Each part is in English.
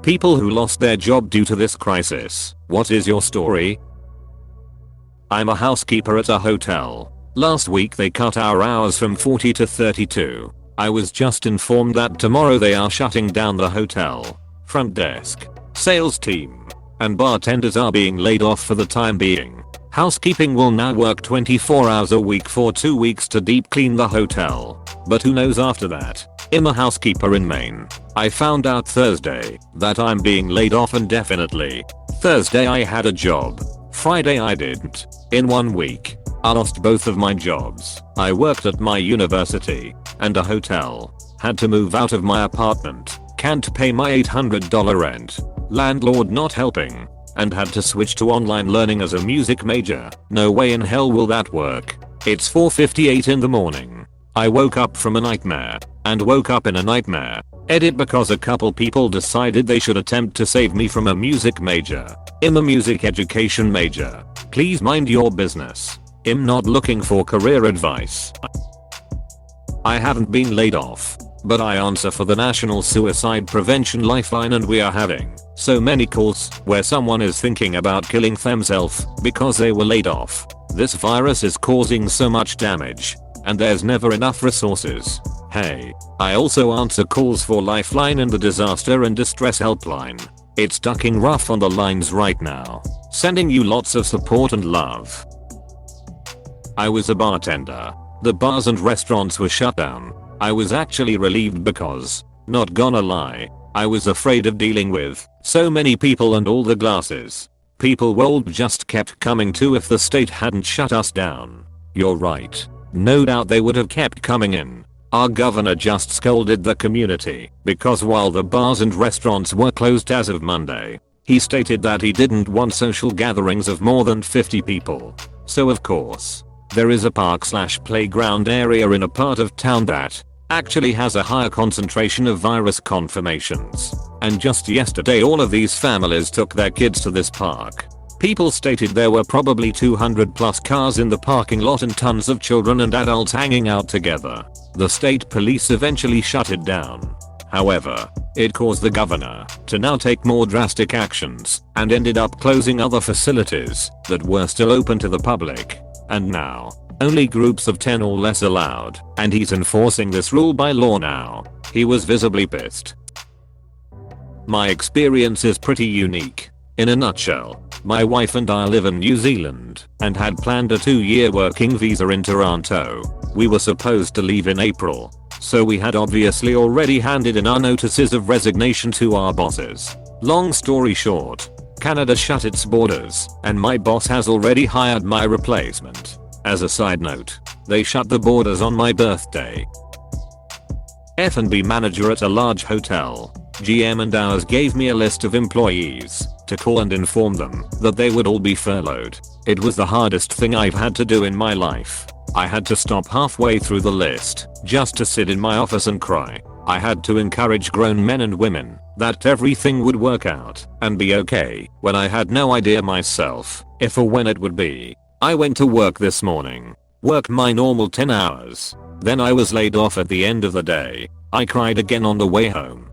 People who lost their job due to this crisis. What is your story? I'm a housekeeper at a hotel. Last week they cut our hours from 40 to 32. I was just informed that tomorrow they are shutting down the hotel. Front desk, sales team, and bartenders are being laid off for the time being. Housekeeping will now work 24 hours a week for 2 weeks to deep clean the hotel. But who knows after that? I'm a housekeeper in Maine. I found out Thursday that I'm being laid off indefinitely. Thursday I had a job. Friday I didn't. In 1 week, I lost both of my jobs. I worked at my university and a hotel. Had to move out of my apartment. Can't pay my $800 rent. Landlord not helping. And had to switch to online learning as a music major. No way in hell will that work. It's 4:58 in the morning. I woke up from a nightmare. And woke up in a nightmare. Edit because a couple people decided they should attempt to save me from a music major. I'm a music education major. Please mind your business. I'm not looking for career advice. I haven't been laid off, but I answer for the National Suicide Prevention Lifeline, and we are having so many calls where someone is thinking about killing themselves because they were laid off. This virus is causing so much damage, and there's never enough resources. Hey, I also answer calls for Lifeline and the Disaster and Distress Helpline. It's ducking rough on the lines right now. Sending you lots of support and love. I was a bartender. The bars and restaurants were shut down. I was actually relieved because, not gonna lie, I was afraid of dealing with so many people and all the glasses. People world just kept coming to if the state hadn't shut us down. You're right. No doubt they would have kept coming in. Our governor just scolded the community because while the bars and restaurants were closed as of Monday, he stated that he didn't want social gatherings of more than 50 people. So of course, there is a park/playground area in a part of town that actually has a higher concentration of virus confirmations. And just yesterday all of these families took their kids to this park. People stated there were probably 200 plus cars in the parking lot and tons of children and adults hanging out together. The state police eventually shut it down. However, it caused the governor to now take more drastic actions and ended up closing other facilities that were still open to the public. And now, only groups of 10 or less allowed, and he's enforcing this rule by law now. He was visibly pissed. My experience is pretty unique. In a nutshell, my wife and I live in New Zealand and had planned a 2-year working visa in Toronto. We were supposed to leave in April, so we had obviously already handed in our notices of resignation to our bosses. Long story short, Canada shut its borders and my boss has already hired my replacement. As a side note, they shut the borders on my birthday. F&B manager at a large hotel. GM and ours gave me a list of employees to call and inform them that they would all be furloughed. It was the hardest thing I've had to do in my life. I had to stop halfway through the list just to sit in my office and cry. I had to encourage grown men and women that everything would work out and be okay when I had no idea myself if or when it would be. I went to work this morning, worked my normal 10 hours. Then I was laid off at the end of the day. I cried again on the way home.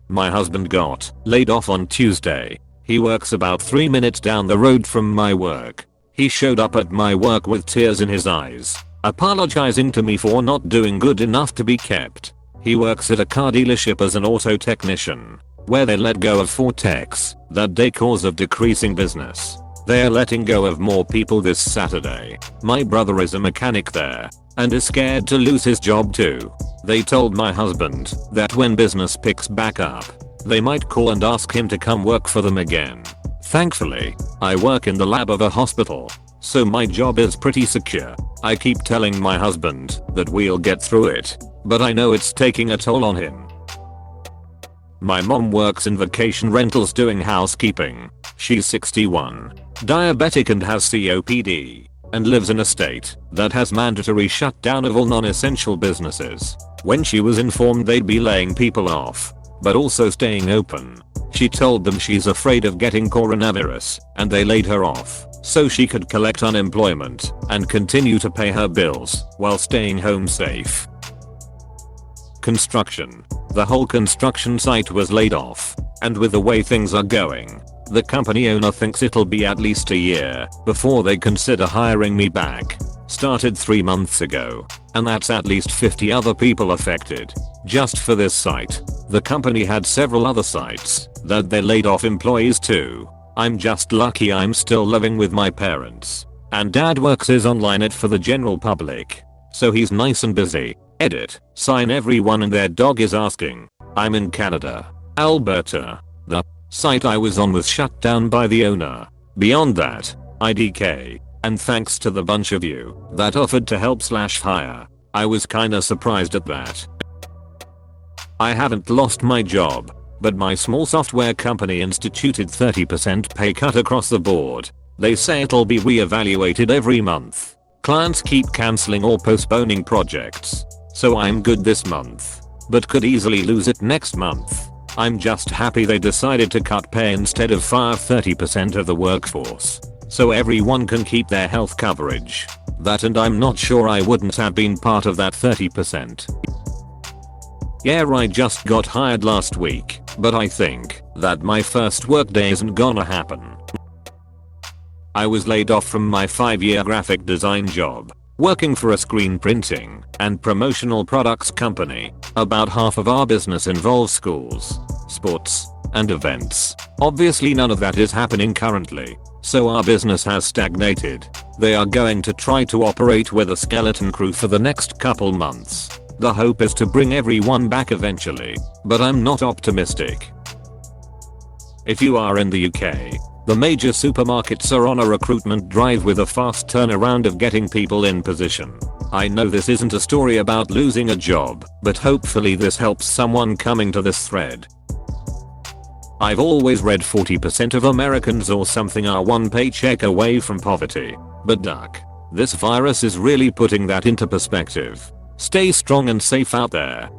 My husband got laid off on Tuesday. He works about 3 minutes down the road from my work. He showed up at my work with tears in his eyes, apologizing to me for not doing good enough to be kept. He works at a car dealership as an auto technician, where they let go of 4 techs that day cause of decreasing business. They are letting go of more people this Saturday. My brother is a mechanic there and is scared to lose his job too. They told my husband that when business picks back up, they might call and ask him to come work for them again. Thankfully, I work in the lab of a hospital, so my job is pretty secure. I keep telling my husband that we'll get through it, but I know it's taking a toll on him. My mom works in vacation rentals doing housekeeping. She's 61, diabetic and has COPD, and lives in a state that has mandatory shutdown of all non-essential businesses. When she was informed they'd be laying people off, but also staying open, she told them she's afraid of getting coronavirus, and they laid her off so she could collect unemployment and continue to pay her bills while staying home safe. Construction. The whole construction site was laid off. And with the way things are going, the company owner thinks it'll be at least a year before they consider hiring me back. Started 3 months ago. And that's at least 50 other people affected. Just for this site. The company had several other sites that they laid off employees to. I'm just lucky I'm still living with my parents. And dad works his online for the general public. So he's nice and busy. Edit. Sign everyone and their dog is asking. I'm in Canada. Alberta. The site I was on was shut down by the owner. Beyond that, IDK. And thanks to the bunch of you that offered to help/hire. I was kinda surprised at that. I haven't lost my job, but my small software company instituted 30% pay cut across the board. They say it'll be reevaluated every month. Clients keep canceling or postponing projects. So I'm good this month, but could easily lose it next month. I'm just happy they decided to cut pay instead of fire 30% of the workforce. So everyone can keep their health coverage. That, and I'm not sure I wouldn't have been part of that 30%. Yeah, I just got hired last week, but I think that my first workday isn't gonna happen. I was laid off from my 5-year graphic design job, working for a screen printing and promotional products company. About half of our business involves schools, sports, and events. Obviously none of that is happening currently, so our business has stagnated. They are going to try to operate with a skeleton crew for the next couple months. The hope is to bring everyone back eventually, but I'm not optimistic. If you are in the UK, the major supermarkets are on a recruitment drive with a fast turnaround of getting people in position. I know this isn't a story about losing a job, but hopefully this helps someone coming to this thread. I've always read 40% of Americans or something are one paycheck away from poverty. But duck. This virus is really putting that into perspective. Stay strong and safe out there.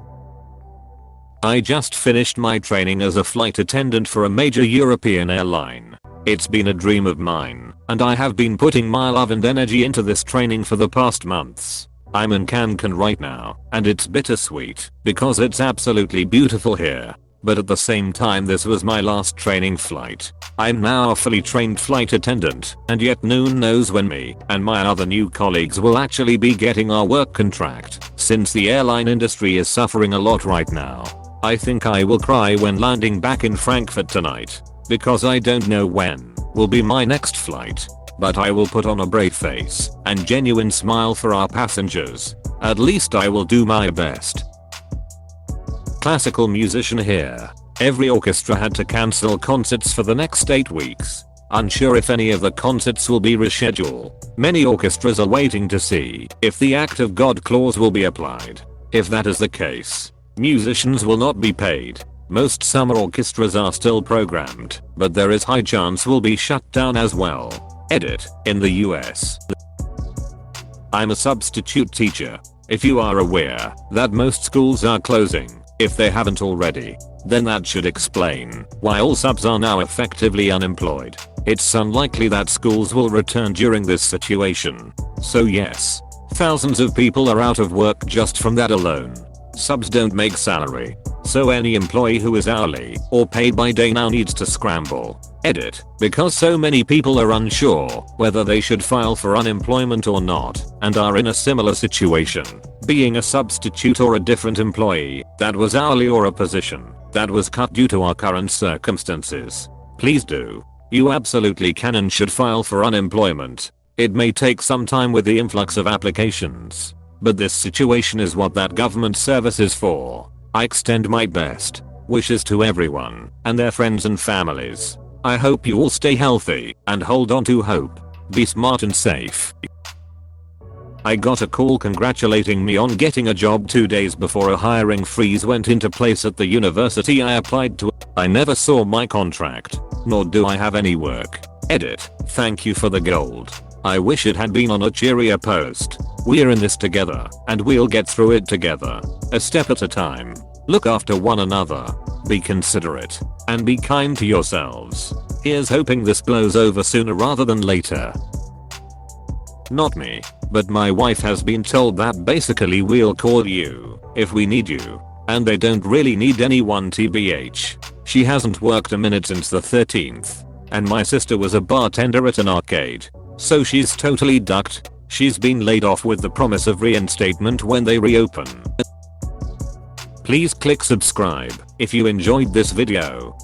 I just finished my training as a flight attendant for a major European airline. It's been a dream of mine, and I have been putting my love and energy into this training for the past months. I'm in Cancun right now, and it's bittersweet, because it's absolutely beautiful here. But at the same time this was my last training flight. I'm now a fully trained flight attendant, and yet no one knows when me and my other new colleagues will actually be getting our work contract, since the airline industry is suffering a lot right now. I think I will cry when landing back in Frankfurt tonight, because I don't know when will be my next flight. But I will put on a brave face and genuine smile for our passengers. At least I will do my best. Classical musician here. Every orchestra had to cancel concerts for the next 8 weeks. Unsure if any of the concerts will be rescheduled. Many orchestras are waiting to see if the Act of God clause will be applied. If that is the case, musicians will not be paid. Most summer orchestras are still programmed, but there is high chance will be shut down as well. Edit. In the US, I'm a substitute teacher. If you are aware that most schools are closing, if they haven't already, then that should explain why all subs are now effectively unemployed. It's unlikely that schools will return during this situation. So yes, thousands of people are out of work just from that alone. Subs don't make salary, so any employee who is hourly or paid by day now needs to scramble. Edit. Because so many people are unsure whether they should file for unemployment or not, and are in a similar situation, being a substitute or a different employee that was hourly or a position that was cut due to our current circumstances. Please do. You absolutely can and should file for unemployment. It may take some time with the influx of applications, but this situation is what that government service is for. I extend my best wishes to everyone and their friends and families. I hope you all stay healthy and hold on to hope. Be smart and safe. I got a call congratulating me on getting a job 2 days before a hiring freeze went into place at the university I applied to. I never saw my contract, nor do I have any work. Edit. Thank you for the gold. I wish it had been on a cheerier post. We're in this together, and we'll get through it together. A step at a time. Look after one another. Be considerate. And be kind to yourselves. Here's hoping this blows over sooner rather than later. Not me, but my wife has been told that basically we'll call you if we need you. And they don't really need anyone tbh. She hasn't worked a minute since the 13th. And my sister was a bartender at an arcade. So she's totally ducked. She's been laid off with the promise of reinstatement when they reopen. Please click subscribe if you enjoyed this video.